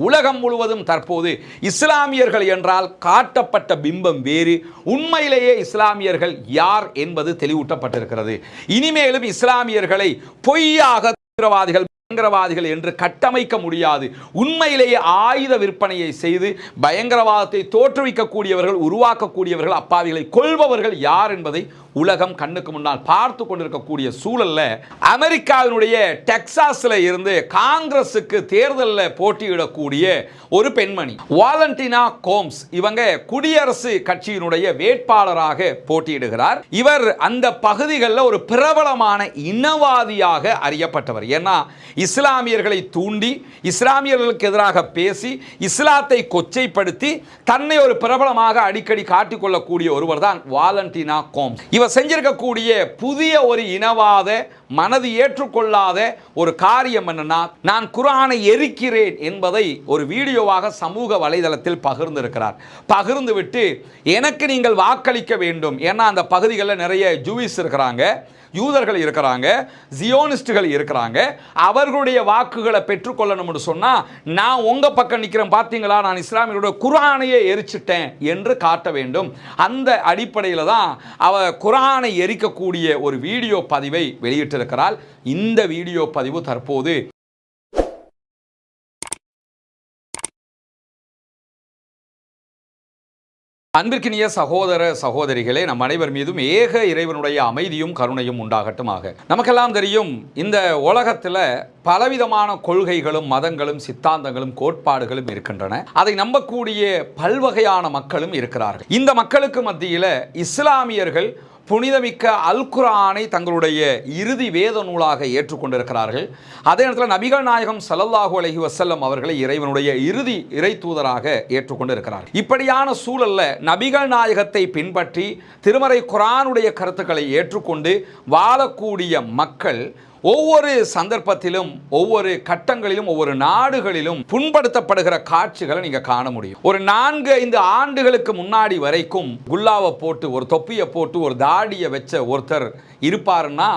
உலகம் முழுவதும் தற்போது இஸ்லாமியர்கள் என்றால் காட்டப்பட்ட பிம்பம் வேறு, உண்மையிலேயே இஸ்லாமியர்கள் யார் என்பது தெளிவூட்டப்பட்டிருக்கிறது. இனிமேலும் இஸ்லாமியர்களை பொய்யாக பயங்கரவாதிகள் என்று கட்டமைக்க முடியாது. உண்மையிலேயே ஆயுத விற்பனையை செய்து பயங்கரவாதத்தை தோற்றுவிக்கக்கூடியவர்கள், உருவாக்கக்கூடியவர்கள், அப்பாவிகளை கொள்பவர்கள் யார் என்பதை உலகம் கண்ணுக்கு முன்னால் பார்த்து கொண்டிருக்கக்கூடிய சூழல்ல அமெரிக்காவினுடைய டெக்சாஸ்ல இருந்து காங்கிரஸுக்கு தேர்தலில் போட்டியிடக்கூடிய ஒரு பெண்மணி வாலண்டினா கோம்ஸ், இவங்க குடியரசு கட்சியினுடைய வேட்பாளராக போட்டியிடுகிறார். இவர் அந்த பகுதிகளில் ஒரு பிரபலமான இனவாதியாக அறியப்பட்டவர். ஏன்னா இஸ்லாமியர்களை தூண்டி இஸ்லாமியர்களுக்கு எதிராக பேசி இஸ்லாத்தை கொச்சைப்படுத்தி தன்னை ஒரு பிரபலமாக அடிக்கடி காட்டிக்கொள்ளக்கூடிய ஒருவர் தான் வாலண்டினா கோம்ஸ். இவர் செஞ்சிருக்கக்கூடிய புதிய ஒரு இனவாத மனது ஏற்றுக்கொள்ளாத ஒரு காரியம் என்னன்னா, நான் குர்ஆனை எரிக்கிறேன் என்பதை ஒரு வீடியோவாக சமூக வலைதளத்தில் பகிர்ந்திருக்கிறார். பகிர்ந்துவிட்டு எனக்கு நீங்கள் வாக்களிக்க வேண்டும், ஏன்னா அந்த பகுதிகளில் நிறைய ஜூயிஸ் இருக்கிறாங்க, யூதர்கள் இருக்கிறாங்க, ஜியோனிஸ்டுகள் இருக்கிறாங்க, அவர்களுடைய வாக்குகளை பெற்றுக்கொள்ளணும்னு சொன்னால் நான் உங்கள் பக்கம் நிற்கிறேன் பார்த்தீங்களா, நான் இஸ்லாமியரோட குர்ஆனையே எரிச்சிட்டேன் என்று காட்ட வேண்டும். அந்த அடிப்படையில் தான் அவ குர்ஆனை எரிக்கக்கூடிய ஒரு வீடியோ பதிவை வெளியிட்டிருக்கிறாள். இந்த வீடியோ பதிவு தற்போது அன்பிற்கினிய சகோதர சகோதரிகளே, நம் அனைவர் மீதும் ஏக இறைவனுடைய அமைதியும் கருணையும் உண்டாகட்டுமாக. நமக்கெல்லாம் தெரியும், இந்த உலகத்தில் பலவிதமான கொள்கைகளும் மதங்களும் சித்தாந்தங்களும் கோட்பாடுகளும் இருக்கின்றன. அதை நம்பக்கூடிய பல்வகையான மக்களும் இருக்கிறார்கள். இந்த மக்களுக்கு மத்தியில் இஸ்லாமியர்கள் புனிதமிக்க அல் குர்ஆனை தங்களுடைய இறுதி வேத நூலாக ஏற்றுக்கொண்டிருக்கிறார்கள். அதே நேரத்தில் நபிகள் நாயகம் ஸல்லல்லாஹு அலைஹி வஸல்லம் அவர்களை இறைவனுடைய இறுதி இறை தூதராக ஏற்றுக்கொண்டு இருக்கிறார்கள். இப்படியான சூழல்ல நபிகள் நாயகத்தை பின்பற்றி திருமறை குர்ஆனுடைய கருத்துக்களை ஏற்றுக்கொண்டு வாழக்கூடிய மக்கள் ஒவ்வொரு சந்தர்ப்பத்திலும் ஒவ்வொரு கட்டங்களிலும் ஒவ்வொரு நாடுகளிலும் புண்படுத்தப்படுகிற காட்சிகளை நீங்க காண முடியும். ஒரு 4-5 ஆண்டுகளுக்கு முன்னாடி வரைக்கும் குல்லாவை போட்டு ஒரு தொப்பியை போட்டு ஒரு தாடியை வச்ச ஒருத்தர் இருப்பாருன்னா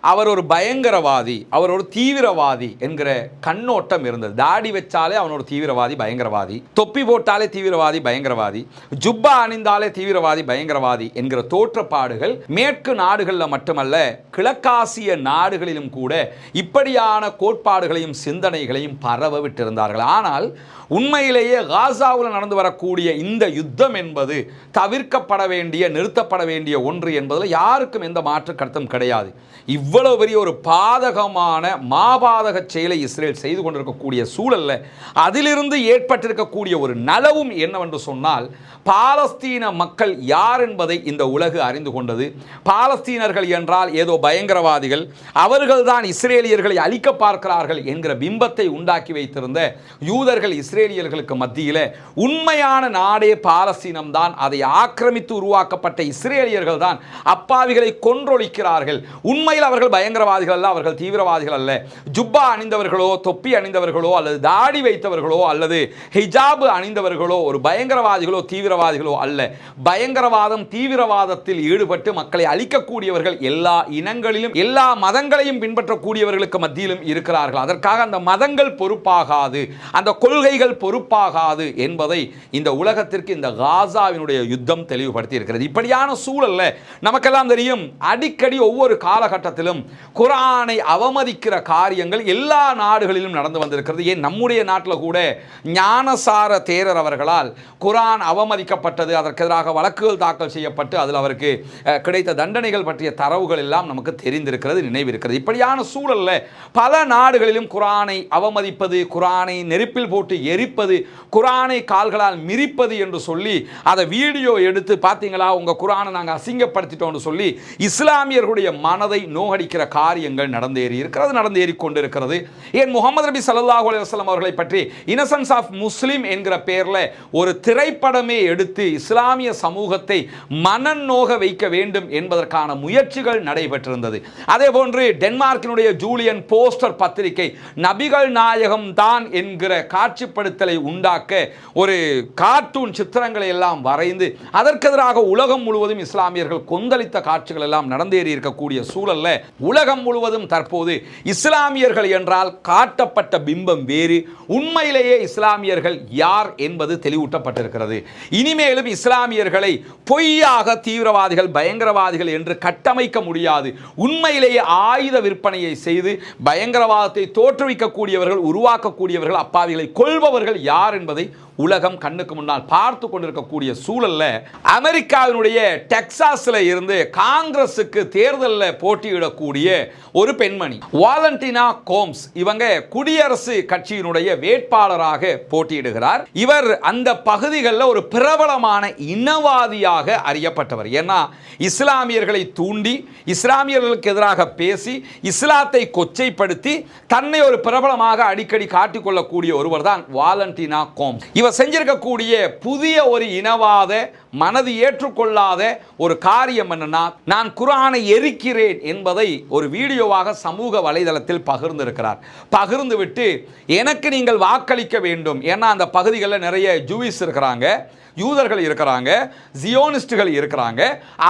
அவர் ஒரு பயங்கரவாதி, அவர் ஒரு தீவிரவாதி என்கிற கண்ணோட்டம் இருந்தது. தாடி வச்சாலே அவன் ஒரு தீவிரவாதி, பயங்கரவாதி, தொப்பி போட்டாலே தீவிரவாதி, பயங்கரவாதி, ஜுப்பா அணிந்தாலே தீவிரவாதி, பயங்கரவாதி என்கிற தோற்றப்பாடுகள் மேற்கு நாடுகளில் மட்டுமல்ல கிழக்காசிய நாடுகளிலும் கூட இப்படியான கோட்பாடுகளையும் சிந்தனைகளையும் பரவ விட்டிருந்தார்கள். ஆனால் உண்மையிலேயே காசாவில் நடந்து வரக்கூடிய இந்த யுத்தம் என்பது தவிர்க்கப்பட வேண்டிய, நிறுத்தப்பட வேண்டிய ஒன்று என்பதில் யாருக்கும் எந்த மாற்று கருத்தும் கிடையாது. இவ்வளவு பெரிய ஒரு பாதகமான மாபாதக செயலை இஸ்ரேல் செய்து கொண்டிருக்கக்கூடிய சூழல்ல அதிலிருந்து ஏற்பட்டிருக்கக்கூடிய ஒரு நலவும் என்னவென்று சொன்னால், பாலஸ்தீன மக்கள் யார் என்பதை இந்த உலகு அறிந்து கொண்டது. பாலஸ்தீனர்கள் என்றால் ஏதோ பயங்கரவாதிகள், அவர்கள்தான் இஸ்ரேலியர்களை அழிக்க பார்க்கிறார்கள் என்கிற பிம்பத்தை உண்டாக்கி வைத்திருந்த யூதர்கள் இஸ்ரேலியர்களுக்கு மத்தியில் உண்மையான நாடே பாலஸ்தீனம் தான். அதை ஆக்கிரமித்து உருவாக்கப்பட்ட இஸ்ரேலியர்கள் தான் அப்பாவிகளை கொன்றொழிக்கிறார்கள். உண்மையில் அவர்கள் பயங்கரவாதிகள் அல்ல, அவர்கள் தீவிரவாதிகள் அல்ல. ஜுப்பா அணிந்தவர்களோ, தொப்பி அணிந்தவர்களோ, அல்லது தாடி வைத்தவர்களோ, அல்லது ஹிஜாபு அணிந்தவர்களோ ஒரு பயங்கரவாதிகளோ தீவிரவாதிகளோ அல்ல. பயங்கரவாதம், தீவிரவாதத்தில் ஈடுபட்டு மக்களை அழிக்கக்கூடியவர்கள் எல்லா இனங்களிலும் எல்லா மதங்களையும் பின்பற்றக்கூடியவர்களுக்கு மத்தியிலும் இருக்கிறார்கள். அதற்காக அந்த மதங்கள் பொறுப்பாகாது, அந்த கொள்கைகள் பொறுப்பாகாது என்பதை இந்த உலகத்திற்கு இந்த காசாவினுடைய யுத்தம் தெளிவுபடுத்தி இருக்கிறது. இப்படியான சூழல்ல நமக்கெல்லாம் தெரியும், அடிக்கடி ஒவ்வொரு காலகட்டத்திலும் குர்ஆனை அவமதிக்கிற காரியங்கள் எல்லா நாடுகளிலும் நடந்து வந்திருக்கிறது. ஏன் நம்முடைய நாட்டில் கூட ஞானசார தேரர் அவர்களால் குர்ஆன் அவமதிக்கப்பட்டது, அதற்கு எதிராக வழக்குகள் தாக்கல் செய்யப்பட்டு அதில் அவருக்கு கிடைத்த தண்டனைகள் பற்றிய தரவுகள் எல்லாம் நமக்கு தெரிந்திருக்கிறது, நினைவிருக்கிறது. இப்படியான சூழல்ல பல நாடுகளிலும் குர்ஆனை அவமதிப்பது, குர்ஆனை நெருப்பில் போட்டு எரிப்பது, குர்ஆனை கால்களால் மிரிப்பது என்று சொல்லி அதை வீடியோ எடுத்து பார்த்தீங்களா உங்க குர்ஆனை நாங்கள் அசிங்கப்படுத்திட்டோம்னு சொல்லி இஸ்லாமியர்களுடைய மனதை நோகடிக்கிற காரியங்கள் நடந்தேறி இருக்கிறது, நடந்தேறி கொண்டிருக்கிறது. ஏன் முகமது நபி ஸல்லல்லாஹு அலைஹி வஸல்லம் அவர்களை பற்றி இன்னசென்ஸ் ஆஃப் முஸ்லிம் என்கிற பெயரில் ஒரு திரைப்படமே எடுத்து இஸ்லாமிய சமூகத்தை மனநோக வைக்க வேண்டும் என்பதற்கான முயற்சிகள் நடைபெற்றிருந்தது. அதே போன்று டென்மார்க்கினுடைய ஜூலியன் போஸ்டர் பத்திரிகை நபிகள் நாயகம் தான் என்கிற காட்சிப்படுத்தலை உண்டாக்க ஒரு கார்ட்டூன் சித்திரங்களை எல்லாம் வரைந்து அதற்கு எதிராக உலகம் முழுவதும் இஸ்லாமியர்கள் கொந்தளித்த காட்சிகள் எல்லாம் நடந்தேறி இருக்கக்கூடிய சூழல்ல உலகம் முழுவதும் தற்போது இஸ்லாமியர்கள் என்றால் காட்டப்பட்ட பிம்பம் வேறு, உண்மையிலேயே இஸ்லாமியர்கள் யார் என்பது தெளிவூட்டப்பட்டிருக்கிறது. இனிமேலும் இஸ்லாமியர்களை பொய்யாக தீவிரவாதிகள் பயங்கரவாதிகள் என்று கட்டமைக்க முடியாது. உண்மையிலேயே ஆயுத விற்பனையை செய்து பயங்கரவாதத்தை தோற்றுவிக்கக்கூடியவர்கள், உருவாக்கக்கூடியவர்கள், அப்பாவிகளை கொள்பவர்கள் யார் என்பதை உலகம் கண்ணுக்கு முன்னால் பார்த்து கொண்டிருக்கக்கூடிய சூழல்ல அமெரிக்காவினுடைய டெக்சாஸ்ல இருந்து காங்கிரஸுக்கு தேர்தலில் போட்டியிடக்கூடிய ஒரு பெண்மணி வாலண்டினா கோம்ஸ், இவங்க குடியரசு கட்சியினுடைய வேட்பாளராக போட்டியிடுகிறார். இவர் அந்த பகுதிகளில் ஒரு பிரபலமான இனவாதியாக அறியப்பட்டவர். ஏன்னா இஸ்லாமியர்களை தூண்டி இஸ்லாமியர்களுக்கு எதிராக பேசி இஸ்லாத்தை கொச்சைப்படுத்தி தன்னை ஒரு பிரபலமாக அடிக்கடி காட்டிக்கொள்ளக்கூடிய ஒருவர் தான் வாலண்டினா கோம்ஸ். இவர் செஞ்சிருக்கக்கூடிய புதிய ஒரு இனவாத மனது ஏற்றுக்கொள்ளாத ஒரு காரியம் என்னன்னா, நான் குர்ஆனை எரிக்கிறேன் என்பதை ஒரு வீடியோவாக சமூக வலைதளத்தில் பகிர்ந்திருக்கிறார். பகிர்ந்துவிட்டு எனக்கு நீங்கள் வாக்களிக்க வேண்டும், ஏன்னா அந்த பகுதிகளில் நிறைய ஜூயிஸ் இருக்கிறாங்க, யூதர்கள் இருக்கிறாங்க, ஜியோனிஸ்டுகள் இருக்கிறாங்க,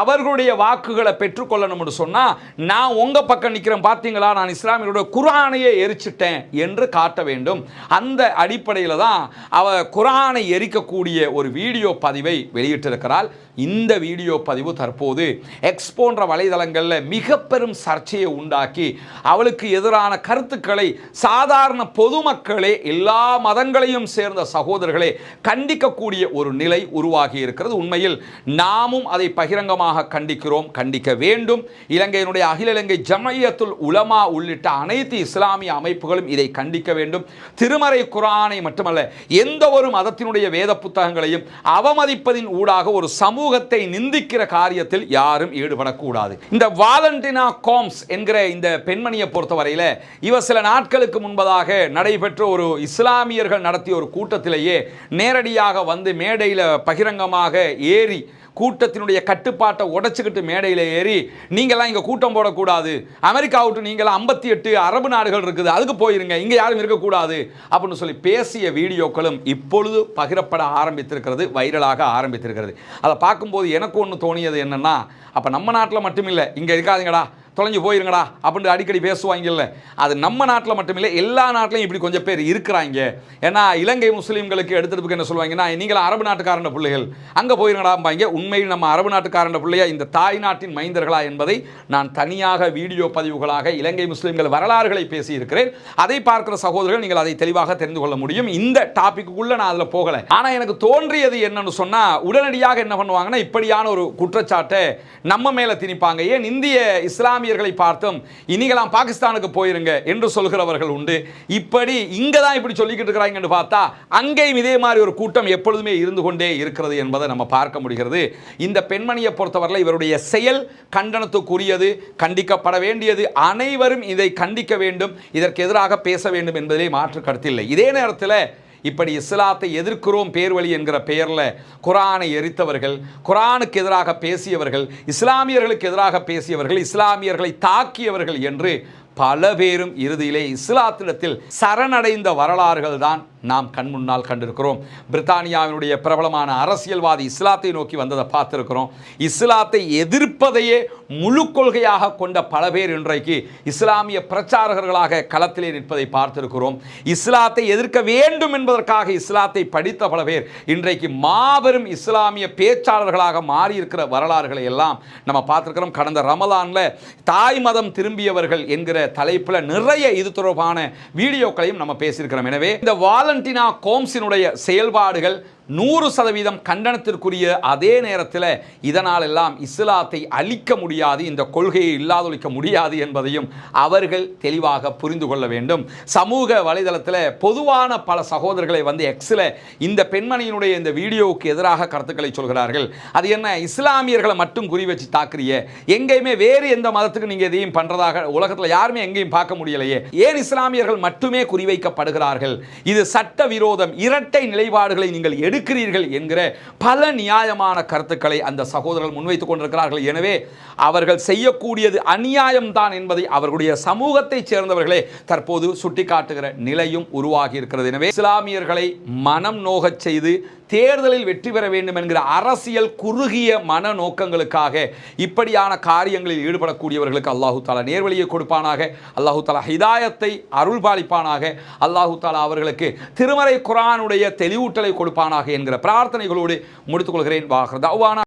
அவர்களுடைய வாக்குகளை பெற்றுக்கொள்ளணும்னு சொன்னால் நான் உங்கள் பக்கம் நிற்கிறேன், பார்த்தீங்களா நான் இஸ்லாமியரோட குர்ஆனையே எரிச்சிட்டேன் என்று காட்ட வேண்டும். அந்த அடிப்படையில் தான் அவர் குர்ஆனை எரிக்கக்கூடிய ஒரு வீடியோ பதிவை வெளியிட்டிருக்கிறார். இந்த வீடியோ பதிவு தற்போது எக்ஸ் போன்ற வலைதளங்களில் மிக பெரும் சர்ச்சையை உண்டாக்கி அவளுக்கு எதிரான கருத்துக்களை சாதாரண பொதுமக்களே, எல்லா மதங்களையும் சேர்ந்த சகோதரர்களே கண்டிக்கக்கூடிய ஒரு நிலை உருவாகி இருக்கிறது. உண்மையில் நாமும் அதை பகிரங்கமாக கண்டிக்கிறோம், கண்டிக்க வேண்டும். இலங்கையினுடைய அகில இலங்கை ஜம்இய்யத்துல் உலமா உள்ளிட்ட அனைத்து இஸ்லாமிய அமைப்புகளும் இதை கண்டிக்க வேண்டும். திருமறை குர்ஆனை மட்டுமல்ல, எந்த ஒரு மதத்தினுடைய வேத புத்தகங்களையும் அவமதிப்பதின் ஊடாக ஒரு சமூகத்தை நிந்திக்கிற காரியத்தில் யாரும் ஈடுபடக்கூடாது. இந்த வாலண்டினா கோம்ஸ் என்கிற இந்த பெண்மணியை பொறுத்தவரையில் இவர் சில நாட்களுக்கு முன்பதாக நடைபெற்ற ஒரு இஸ்லாமியர்கள் நடத்திய ஒரு கூட்டத்திலேயே நேரடியாக வந்து மேடையில் பகிரங்கமாக ஏறி கூட்டத்தினுடைய கட்டுப்பாட்டை உடைச்சிக்கிட்டு மேடையில் ஏறி நீங்கள்லாம் இங்கே கூட்டம் போடக்கூடாது, அமெரிக்கா விட்டு நீங்களாம் 58 அரபு நாடுகள் இருக்குது, அதுக்கு போயிருங்க, இங்கே யாரும் இருக்கக்கூடாது அப்படின்னு சொல்லி பேசிய வீடியோக்களும் இப்பொழுது பகிரப்பட ஆரம்பித்திருக்கிறது, வைரலாக ஆரம்பித்திருக்கிறது. அதை பார்க்கும்போது எனக்கு ஒன்று தோணியது என்னென்னா, அப்போ நம்ம நாட்டில் மட்டும் இல்லை, இங்கே இருக்காதீங்கடா, தொலைஞ்சு போயிருங்கடா அப்படின்னு அடிக்கடி பேசுவாங்கல்ல, அது நம்ம நாட்டில் மட்டுமில்லை, எல்லா நாட்டிலையும் இப்படி கொஞ்சம் பேர் இருக்கிறாங்க. ஏன்னா இலங்கை முஸ்லீம்களுக்கு எடுத்துட்டு என்ன சொல்லுவாங்கன்னா, நீங்களும் அரபு நாட்டுக்காரண்ட பிள்ளைகள், அங்கே போயிருங்கடாம்பாங்க. உண்மையில் நம்ம அரபு நாட்டுக்காரண்ட பிள்ளையா இந்த தாய் நாட்டின் மைந்தர்களா என்பதை நான் தனியாக வீடியோ பதிவுகளாக இலங்கை முஸ்லீம்கள் வரலாறுகளை பேசியிருக்கிறேன். அதை பார்க்கிற சகோதரர்கள் நீங்கள் அதை தெளிவாக தெரிந்து கொள்ள முடியும். இந்த டாபிக்குள்ள நான் அதில் போகலை. ஆனால் எனக்கு தோன்றியது என்னன்னு சொன்னால், உடனடியாக என்ன பண்ணுவாங்கன்னா, இப்படியான ஒரு குற்றச்சாட்டை நம்ம மேலே திணிப்பாங்க. ஏன் இந்திய இஸ்லாமிய பார்த்தும் இனிகளாம் பாகிஸ்தானுக்கு போயிருங்க என்று சொல்கிறவர்கள் உண்டு. இப்படி இங்க தான் இப்படி சொல்லிக்கிட்டு இருக்கிறாங்கன்னு பார்த்தா அங்கேயும் இதே மாதிரி ஒரு கூட்டம் எப்பொழுதுமே இருந்து கொண்டே இருக்கிறது என்பதை நம்ம பார்க்க முடிகிறது. இந்த பெண்மணியை பொறுத்தவரை இவருடைய செயல் கண்டனத்துக்குரியது, கண்டிக்கப்பட வேண்டியது, அனைவரும் இதை கண்டிக்க வேண்டும், இதற்கு எதிராக பேச வேண்டும் என்பதிலே மாற்று கருத்தில்லை. இதே நேரத்தில் இப்படி இஸ்லாத்தை எதிர்க்கிறோம் பேர்வழி என்கிற பெயரில் குர்ஆனை எரித்தவர்கள், குர்ஆனுக்கு எதிராக பேசியவர்கள், இஸ்லாமியர்களுக்கு எதிராக பேசியவர்கள், இஸ்லாமியர்களை தாக்கியவர்கள் என்று பல பேரும் இறுதியிலே இஸ்லாத்திடத்தில் சரணடைந்த வரலாறுகள் தான் நாம் கண் முன்னால் கண்டிருக்கிறோம். பிரித்தானியாவினுடைய பிரபலமான அரசியல்வாதி இஸ்லாத்தை நோக்கி வந்ததை பார்த்திருக்கிறோம். இஸ்லாத்தை எதிர்ப்பதையே முழு கொள்கையாக கொண்ட பல பேர் இன்றைக்கு இஸ்லாமிய பிரச்சாரகர்களாக களத்திலே நிற்பதை பார்த்திருக்கிறோம். இஸ்லாத்தை எதிர்க்க வேண்டும் என்பதற்காக இஸ்லாத்தை படித்த பல பேர் இன்றைக்கு மாபெரும் இஸ்லாமிய பேச்சாளர்களாக மாறியிருக்கிற வரலாறுகளை எல்லாம் நம்ம பார்த்திருக்கிறோம். கடந்த ரமலான்ல தாய் மதம் திரும்பியவர்கள் என்கிற தலைப்பில் நிறைய இது தொடர்பான வீடியோக்களையும் நம்ம பேசியிருக்கிறோம். எனவே இந்த வாலண்டினா கோம்ஸினுடைய செயல்பாடுகள் 100% கண்டனத்திற்குரிய. அதே நேரத்தில் இதனால் எல்லாம் இஸ்லாத்தை அழிக்க முடியாது, இந்த கொள்கையை இல்லாதொழிக்க முடியாது என்பதையும் அவர்கள் தெளிவாக புரிந்து கொள்ள வேண்டும். சமூக வலைதளத்தில் பொதுவான பல சகோதரர்களை வந்து எக்ஸில் இந்த பெண்மணியினுடைய இந்த வீடியோவுக்கு எதிராக கருத்துக்களை சொல்கிறார்கள். அது என்ன, இஸ்லாமியர்களை மட்டும் குறி வச்சு தாக்குறிய, எங்கேயுமே வேறு எந்த மதத்துக்கு நீங்கள் எதையும் பண்ணுறதாக உலகத்தில் யாருமே எங்கேயும் பார்க்க முடியலையே, ஏன் இஸ்லாமியர்கள் மட்டுமே குறிவைக்கப்படுகிறார்கள், இது சட்ட விரோதம், இரட்டை நிலைப்பாடுகளை நீங்கள் எடுக்கிறீர்கள் என்கிற பல நியாயமான கருத்துக்களை அந்த சகோதரர்கள் முன்வைத்துக் கொண்டிருக்கிறார்கள். எனவே அவர்கள் செய்யக்கூடியது அநியாயம்தான் என்பதை அவர்களுடைய சமூகத்தை சேர்ந்தவர்களே தற்போது சுட்டிக்காட்டுகிற நிலையும் உருவாகி இருக்கிறது. எனவே இஸ்லாமியர்களை மனம் நோகச் செய்து தேர்தலில் வெற்றி பெற வேண்டும் என்கிற அரசியல் குறுகிய மன நோக்கங்களுக்காக இப்படியான காரியங்களில் ஈடுபடக்கூடியவர்களுக்கு அல்லாஹு தாலா நேர்வழியை கொடுப்பானாக. அல்லாஹு தாலா ஹிதாயத்தை அருள்பாலிப்பானாக. அல்லாஹு தாலா அவர்களுக்கு திருமறை குர்ஆனுடைய தெளிவூட்டலை கொடுப்பானாக என்கிற பிரார்த்தனைகளோடு முடித்துக் கொள்கிறேன். வாஹிர் தஅவானா